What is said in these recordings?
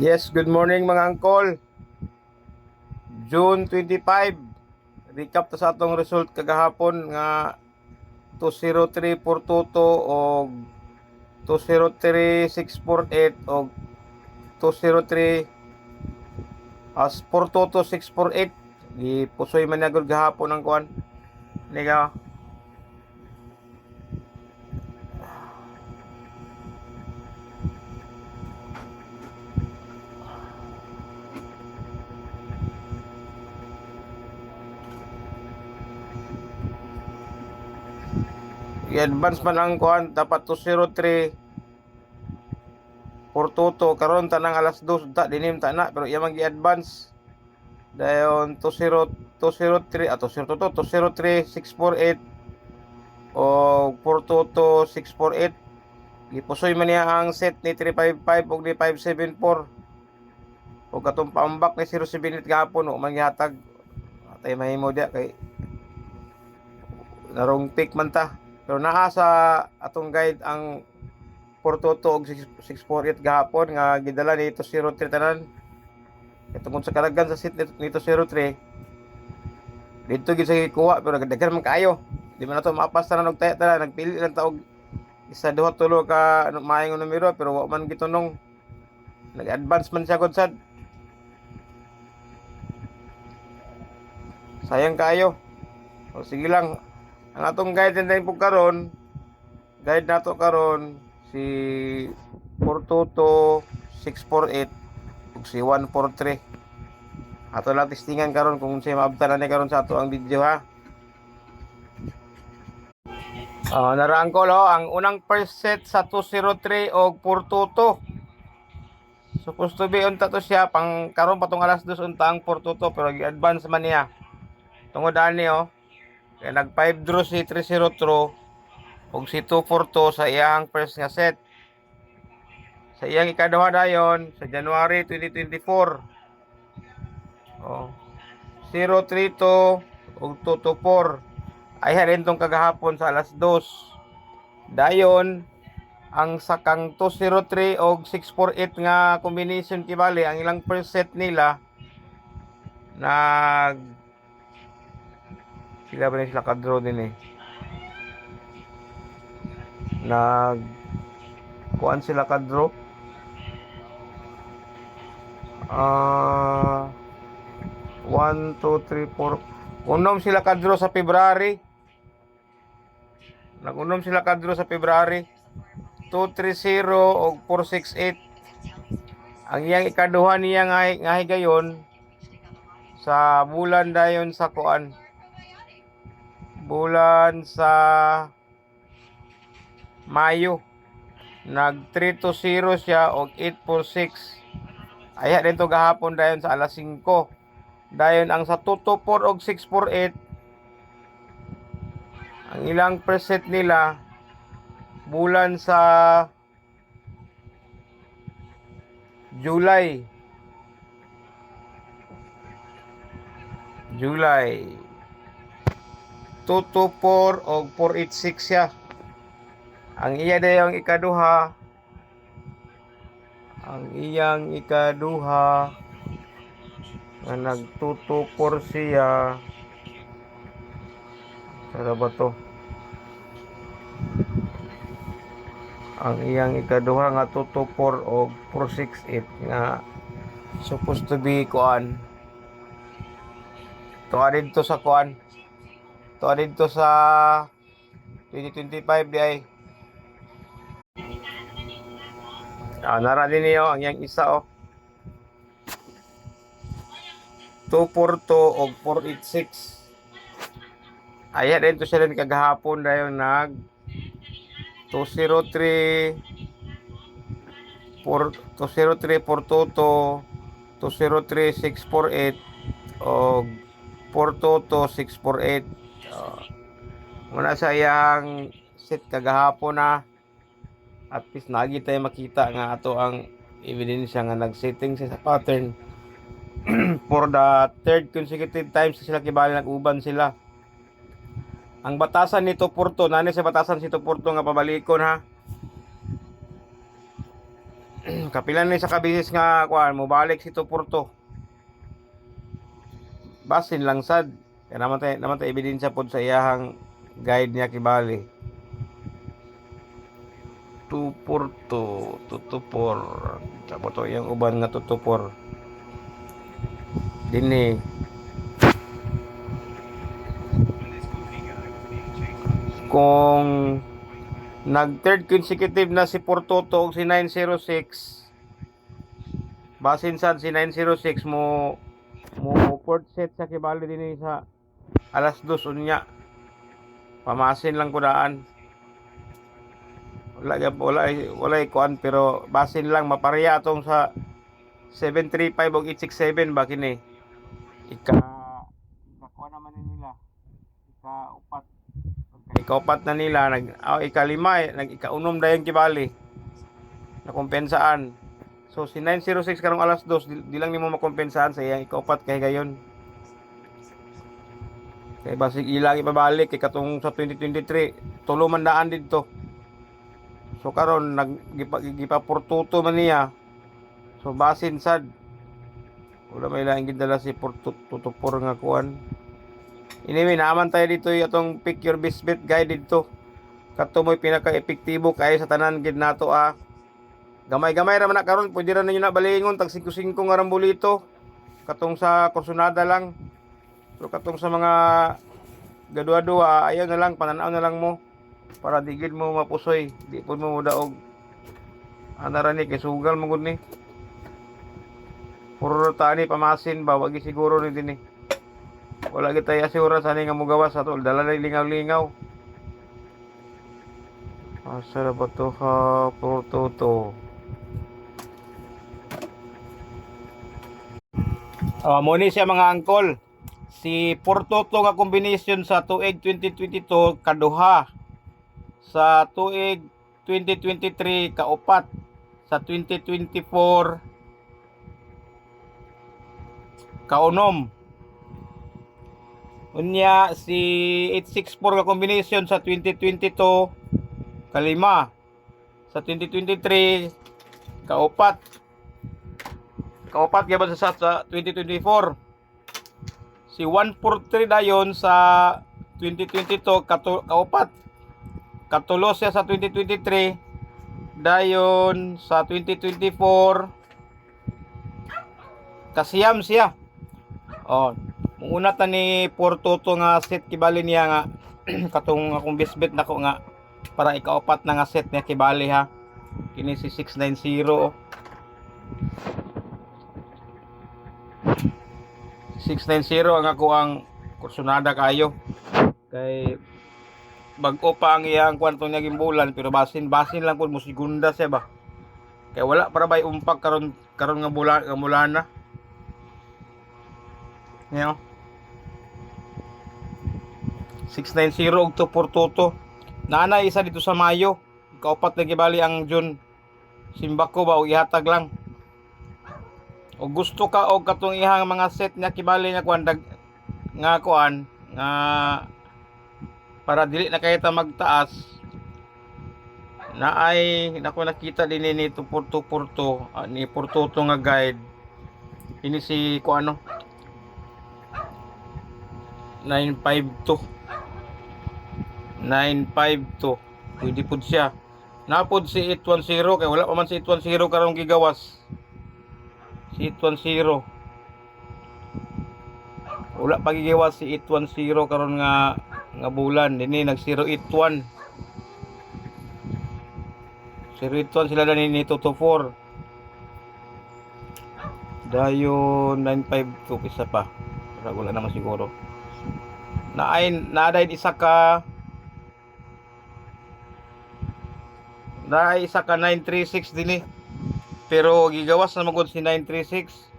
Yes, good morning mga angkol. June 25. Recap ta sa atong result kagahapon nga 203,422 o 203,648 o 203 as 422,648. Gipusoy man nagud gahapon ang kuan. Niga i-advance man ang kuan dapat 203 422 karon tanang alas 2 ta dinim ta na pero iya man gi-advance dayon 203 ato 203 648 o 422 648. Gipusoy man niya ang set ni 355 ug ni 574 ug katong pambak ni 07 gahapon o man gihatag atay mahimo dia kay narong pick man ta. Pero naa sa atong guide ang 422 ug 648 gahapon nga gidala ni 203 tanan. Tungod sa kalagan sa seat ni 203 dito gid sa gikuha pero daghan man kaayo. Di man nato maapas tanan og taya tanan, nagpili lang ta og isa duha tulo ka maayong numero pero wa man gitunong. Nag-advance man siya gud sad. Sayang kaayo. O sige lang. Ang atong guide din po karon, guide nato karon si 422 648 ug si 143. Ato lang testingan karon kung siya maabtan na karon sa ato ang video ha. Naraan ko ang unang first set sa 203 og 422. Supposed to be unta to siya pang karon patong alas 2 unta ang 422 pero gi-advance man niya. Tungod ani kaya nag 5 draw si 302 ug si 242 sa iyang first nga set. Sa iyang ikaduha dayon sa January 2024. 032 ug 224. Ay harin tong kagahapon sa alas 2. Dayon ang sakang 203 ug 648 nga combination kibali ang ilang first set nila nag sila ba sila ka-draw din nag kuan sila ka-draw 1, 2, 3, 4 unom sila ka-draw sa February. Nag-unom sila ka-draw sa February 230 o 468. Ang iyang ikaduha niya nga higayon sa bulan dayon sa kuan bulan sa Mayo nag 320 siya og 846. Aya dito gahapon dayon sa alas 5. Dayon ang sa 224 og 648 ang ilang preset nila bulan sa July 224 og 486 siya. Ang iya dayong ikaduha ang iyang ikaduha nga nag 224 siya. Sara ba to? Ang iyang ikaduha nga 224 og 468 nga supposed to be kuan. Tuadid to sa kuan. Tuadid to sa 2025 di ay. Nara din niyo ang iyang isa 242 og 486. Aya din to siya rin kagahapon dayon nag 203 422 203 648 og 422 648. Muna sa iyang set kagahapon at least nagi tayo makita nga ato ang ebidensya nga nag-setting sa pattern for the third consecutive times sila kibali nag-uban sila. Ang batasan nito Porto, nani sa batasan si Porto nga pabalikon ha. Kapilan ni sa kabisis nga kuan mo balik si to Porto. Basin lang sad. Kaya naman tay ebidensya pod sa iyahang guide niya kibali. Tupurto, tutupor. Tapos to yung uban nga tutupor. Dini. Kung nag third consecutive na si Portoto og si 906, basin sad si 906 mo fourth set sa kibali dinhi sa alas 2 unya. Pamasin lang ko daan. Wala kuan pero basin lang mapareha atong sa 735 o 867 ba kini ika naman nila ika-upat na nila ika-lima nag-ika-unom dayon kibali na kompensaan. So si 906 karong alas 2 di lang nimo makompensaan sa iyang ika-upat kay gayon. Kay basig ilang ipabalik kay katong sa 2023 tulo man daan didto. So karon naggipaportuto man niya. So basin sad. Wala may laing gidala si tutupor nga kuan. Anyway, naaman tayo dito yung atong pick your best bet guide dito. Kato mo'y pinaka-epektibo kay sa tanan gid nato Gamay-gamay ra man na karon, pwede ra ninyo na balingon tag 5-5 nga rambulito. Katong sa kursunada lang. So katong sa mga gadua-dua, ayaw na lang pananaw na lang mo. Para digid mo mapusoy, di pud mo daog anara ni kay sugal mo gud ni puro tani pamasin ba wagi siguro ni dinhi wala gid tay asura sa nga mogawas ato dala na lingaw-lingaw asa ba to ha Porto mo ni siya mga angkol si Porto nga combination sa tuig 2022 kaduha sa tuig 2023 kaupat sa 2024 kaunom unya si 864 ka combination sa 2022 kalima sa 2023 kaupat gyapon sa 2024 si 143 dayon sa 2022 kaupat katulo siya sa 2023 dayon sa 2024 kasiyam siya muna ta ni Portoto nga set kibali niya nga katong akong best bet nako nga para ikaupat na nga set niya kibali ha kini si 690 ang ako ang kursunada kayo kay bag-o pa ang iyang kwantong niya gimbulan pero basin lang pud mo segunda siya ba kay wala para bay umpak karon nga bulan na niyo 690 og to Portoto naana isa dito sa Mayo kaupat na gibali ang June simbako ba og ihatag lang o gusto ka og katong ihang mga set niya kibali niya kuan nga kuan nga para dili na kayta magtaas na ay nako nakita din ni Porto ni Portoto nga guide ini si kuano 952 pwede pud siya napod si 810 kay wala pa man si 810 karong gigawas si 810 wala pa gigawas si 810 karon nga bulan dinhi nag 081 sila na ni 224 dayon 952 isa pa para wala naman siguro naay isa ka 936 dinhi pero gigawas na magud si 936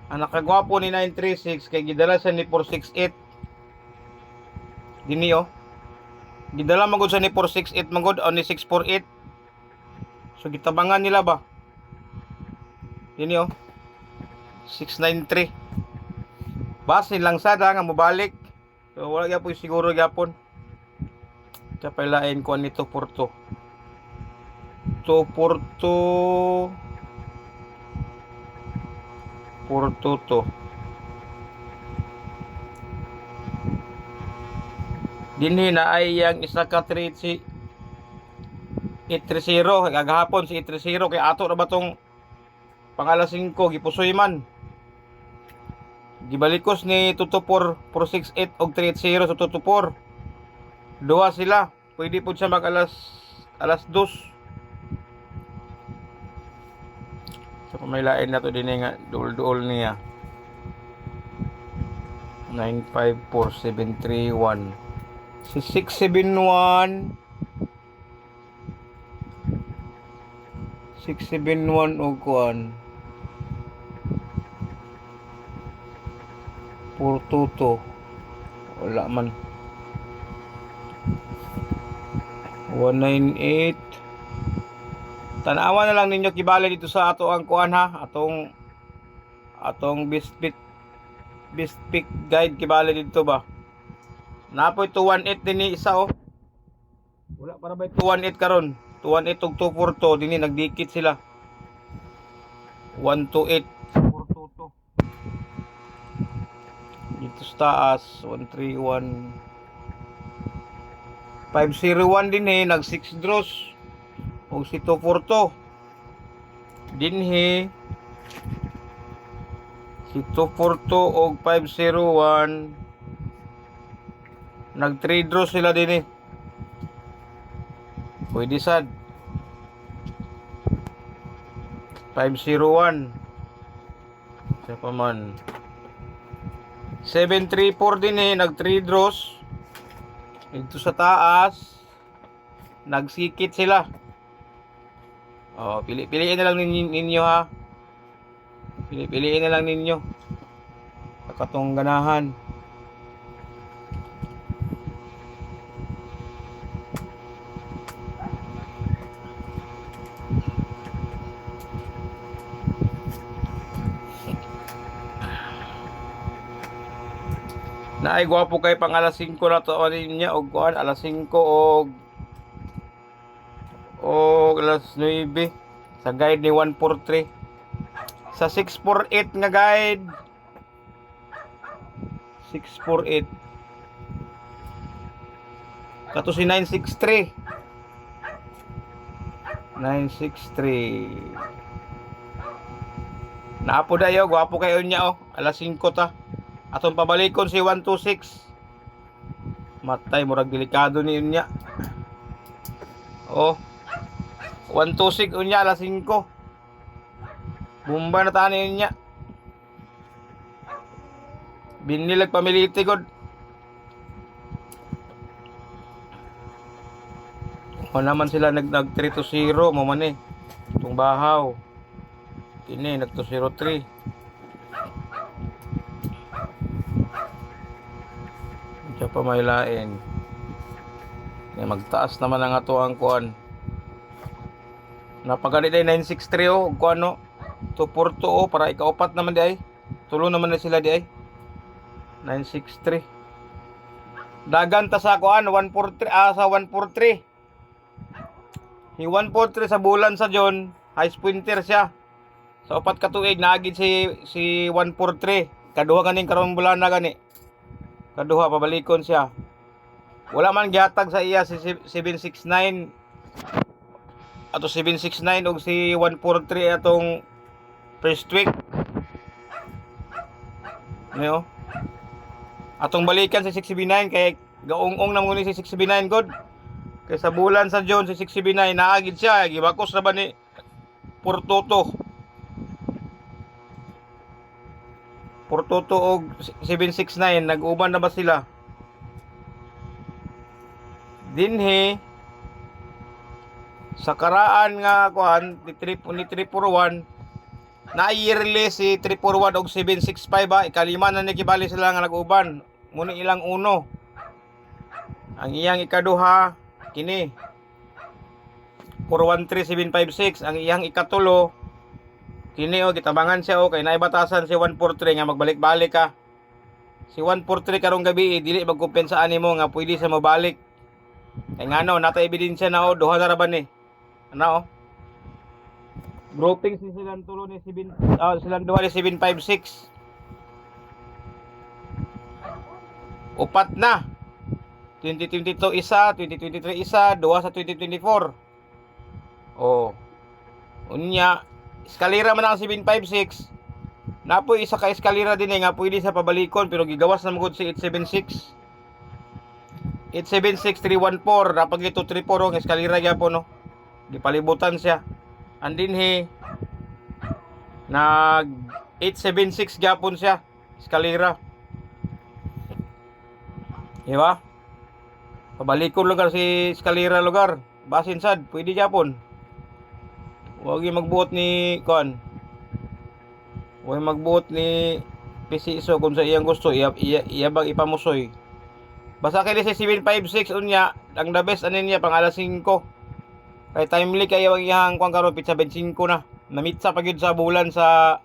ang nakagwapo ni 936 kay gidala sa ni 468 dini gidala magud sa ni 468 magud o ni 648 so gitabangan nila ba dini 693 basin lang sada nga mobalik so wala gyapon siguro gyapon sa pailain ko nito Porto to Porto to. Dinhi na ay ang isa ka 3 si 830 kagahapon si 830 kay ato na ba tong pangalas 5 gipusoy man. Gibalikos ni 224 468 og 380 sa 224. Duha sila. Pwede po siya mag alas 2. So kung may lain na to din nga duol-duol niya. 954731. Si 671 og kuan. Portuto. Wala man. 198. Tanawa na lang ninyo kibali dito sa ato ang kuan ha, atong best pick guide kibali dito ba. Napoy 218 din isa oh. Wala para ba 218 karon? 218 ug 242 dinhi nagdikit sila. 128 422. Dito sa taas 131 501 din nag 6 draws. O si 242 dinhi si 242 og 501 nag 3 draws sila dinhi. Pwede sad 501 siya pa man 734 dinhi nag 3 draws. Dito sa taas nagsikit sila. Oh, piliin na lang ninyo ha. Piliin na lang ninyo. Katong ganahan. Naay gwapo kay pang alas 5 na to niya og kuan alas 5 og alas 9 sa guide ni 143 sa 648 nga guide 648 kato si 963 naapo dayo gwapo kayo niya oh alas 5 ta atong pabalikon si 126 matay murag delikado ni niya oh 126 unya alas 5 bomba na tanin niya binilag pamiliti god o naman sila nag 3-0 mo man itong bahaw kini nag 203 siya pa may lain magtaas naman ang ato ang kuan napagani day 963 oh kuan no to Porto oh para ikaupat naman di ay tulo naman na sila di ay 963 dagan ta sa kuan 143 sa 143 si 143 sa bulan sa John high sprinter siya sa upat ka tuig naagid si 143 kaduha ganing karon bulan na gani kaduha pabalikon siya wala man gihatag sa iya si 769 ato 769 og si 143 atong first week niyo atong balikan si 679 kay gaungong na muna si 679 god kay sa bulan sa John si 679 naagid siya gibakos na ba ni Portoto og 769 nag-uban na ba sila dinhi sa karaan nga kuan ni 341 na yearly si 341 og 765 ba ikalima na nikibali sila nga nag-uban muna ilang uno ang iyang ikaduha kini 413756 ang iyang ikatulo kini o gitabangan siya o kay naibatasan si 143 nga magbalik-balik ka si 143 karong gabi dili magkumpensaan nimo nga pwede sa mabalik kay ngano nata ebidensya na o duha na ra ba ni ano Grouping silang tulo ni 7 silang duha ni 756. Upat na. 2022 isa, 2023 isa, duha sa 2024. Oh. Unya, eskalera man ang 756. Napoy isa ka eskalera din nga pwede sa pabalikon pero gigawas na magud si 876. 876314 dapat gito 34 ang eskalera gyapon no. Gipalibutan siya. Andin nag 876 gyapon siya eskalera. Diba? Pabalikon lugar si eskalera lugar. Basin sad, pwede gyapon. Huwag yung magbuot ni kuan. Huwag magbuot ni PCSO kung sa iyang gusto iyabang ipamusoy. Basta kay si 756 unya, ang the best anin niya pang alas 5. Kay timely kay iyang kuan karon pitsa 25 na. Namitsa pa gyud sa bulan sa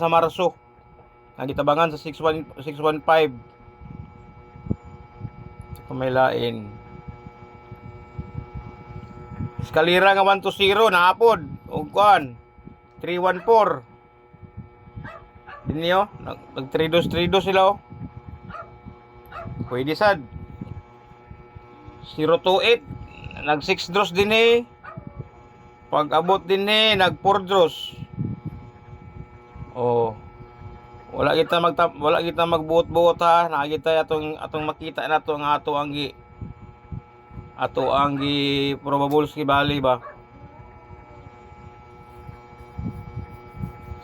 Marso. Ang gitabangan sa 615. May lain. Eskalera nga 120 na apod. O kuan 314. Dinyo, nag 3-2 sila oh. Pwede sad. 028 nag 6 draws din Pag abot din nag 4 draws. Oh. Wala kita magbuot-buot ha. Nakita atong makita nato ang ato ang probables bali ba.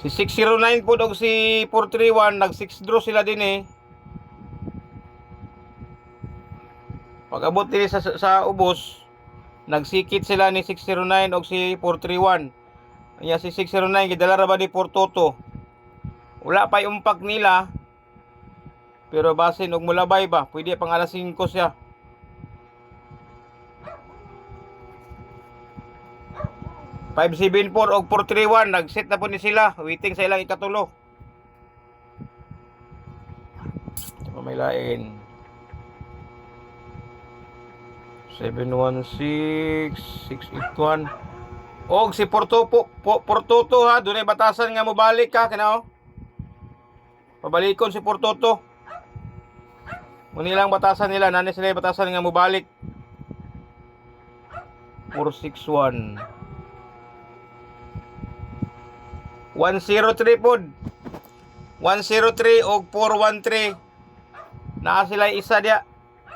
Si 609 po og si 431 nag 6 draw sila din Pag abot din sa ubos, nagsikit sila ni 609 og si 431. Anya si 609 gidala ra ba ni Portoto. Wala pa umpak nila. Pero basin og mulabay ba, pwede pang alas 5 siya. .574 og 431 nag-set na po ni sila, waiting sa ilang ikatulo. Ito may lain. 716 681 og si Portoto ha, dunay batasan nga mobalik ka kinaw. Pabalikon si Portoto. Unilang batasan nila, nani sila batasan nga mobalik. 461 103 pod. 103 og 413. Naa sila isa dia.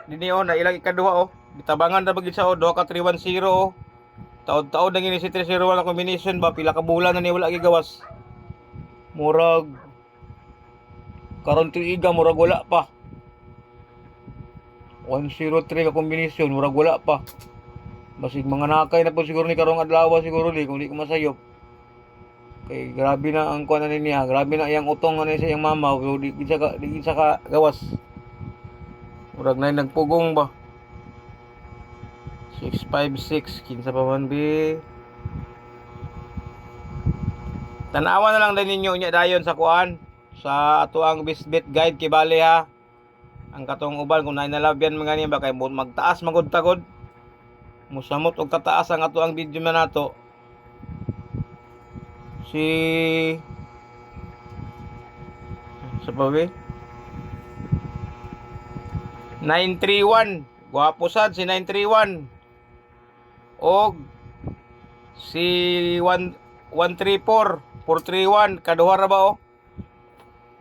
Dini na ilang ikaduha Bitabangan na bagid sa duha ka 310 Taod-taod nang ini si 301 combination ba pila ka bulan na ni wala gigawas. Murag karon tuiga murag wala pa. 103 ka kombinasyon murag wala pa. Basig mga nakay na po siguro ni karong adlaw siguro kung di ko masayop. Kay grabe na ang kuan niya, grabe na iyang utong na sa iyang mama, di kinsa ka gawas. Murag na nagpugong ba. 656 kinsa pa man bi. Tanawa na lang din ninyo nya dayon sa kuan sa ato ang Bisbit guide kay bali ha. Ang katong uban kung nainalabyan mga niya ba kay magtaas magud tagod. Musamot og kataas ang ato ang video man nato. Si sa pawi 931 gwapo sad si 931 og si 134 431 kaduha ra ba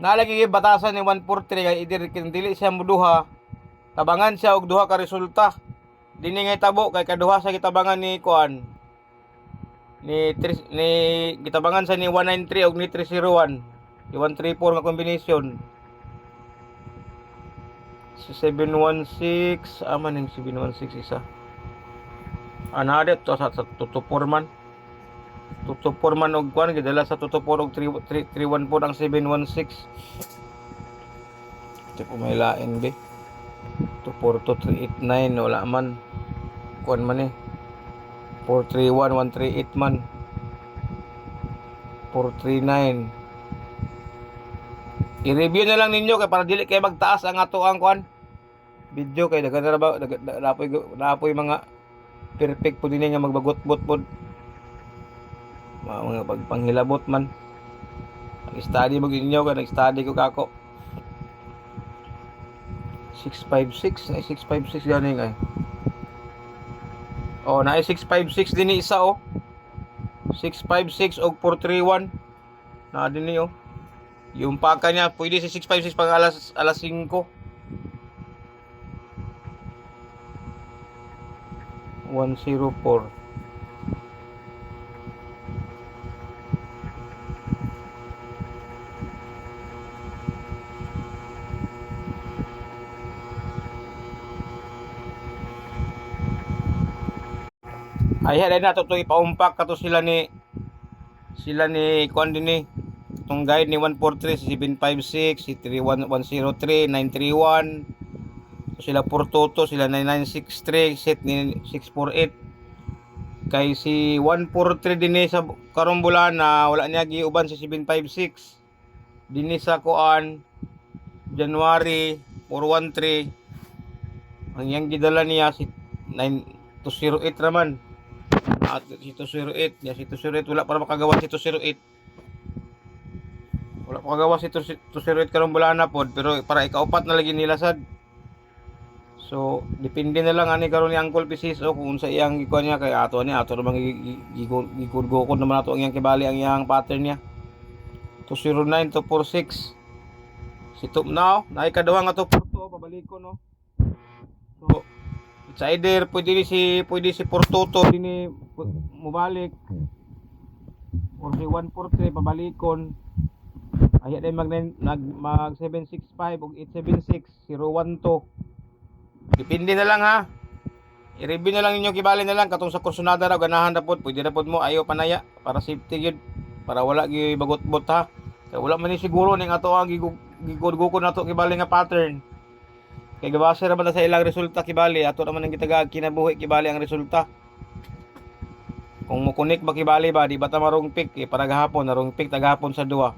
nalagi batasan ni 143 kay idir kin dili siya muduha tabangan siya og duha ka resulta dinhi nga tabo kay kaduha sa gitabangan ni kuan ni gitabangan sa ni 193 og ni 301 ni 134 nga kombinasyon si 716 aman ning 716 isa anade to sa tutupor man og kuan gidala sa tutupor og 314 ang 716 tipo may lain be 242 389 wala man kuan man 431 138 man 439 i-review na lang ninyo kay para dili kay magtaas ang ato ang kuan video kay dagan na ba napoy mga perfect po din nga magbagot-bot pod Mga pagpanghilabot man. Nag-study mo inyo ka, nag-study ko kako. 656 na 656 gani nga. Oh, na 656 din ni isa oh. 656 og 431 na din ni oh. Yung paka niya pwede si 656 pang alas 5. 104. Ay dahil na to ipaumpak kato sila ni kuan din ni itong guide ni 143 si 756 si 31103 931 so sila Portoto sila 9963 set ni 648 kay si 143 din sa karong bulan na wala niya giuban si 756 din sa kuan January 413 ang yang gidala niya si 9208 raman at si 208 ya si 208 wala para makagawa si 208 wala pa kagawa si 208 karong bulan na pod pero para ikaupat na lagi nila sad. So depende na lang ani karon ni Uncle Pisiso kung sa iyang gikuan niya kay ato naman gigudgokod naman ato ang iyang kibali ang iyang pattern niya 209 to 46 si top now naay kaduha nga to porto pabaliko no. So it's either pwede si Portoto dinhi mubalik or si 143 pabalikon ay din mag 765 ug 876 012 depende na lang ha i-review na lang ninyo kibali na lang katong sa kursunada ra ganahan na pod pwede na pod mo ayo panaya para safety gyud para wala gi bagot-bot ha kay wala man ni siguro ning ato ang gigudgukon nato kibali nga pattern kay gabase ra man sa ilang resulta kibali ato naman ang gitagag kinabuhi kibali ang resulta kung mo connect ba kibali ba di ba ta marong pick para gahapon narong pick tagahapon sa duwa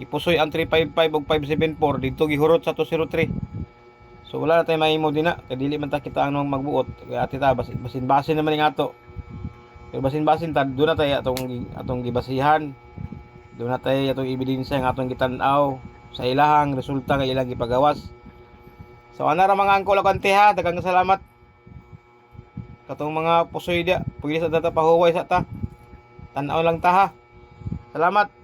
ipusoy ang 355 ug 574 dito gihurot sa 203 so wala na tayo mahimo din na kay dili man ta kita ang magbuot kay ati ta basin naman ning ato kay basin ta do na tayo atong gibasihan do na tayo atong ebidensya nga atong gitan-aw sa ilahang resulta nga ilang gipagawas so ana ra mga angkol kante ha daghang salamat katong mga pusoy dia pwede sa data pahuway sa ta tan-aw lang ta ha salamat.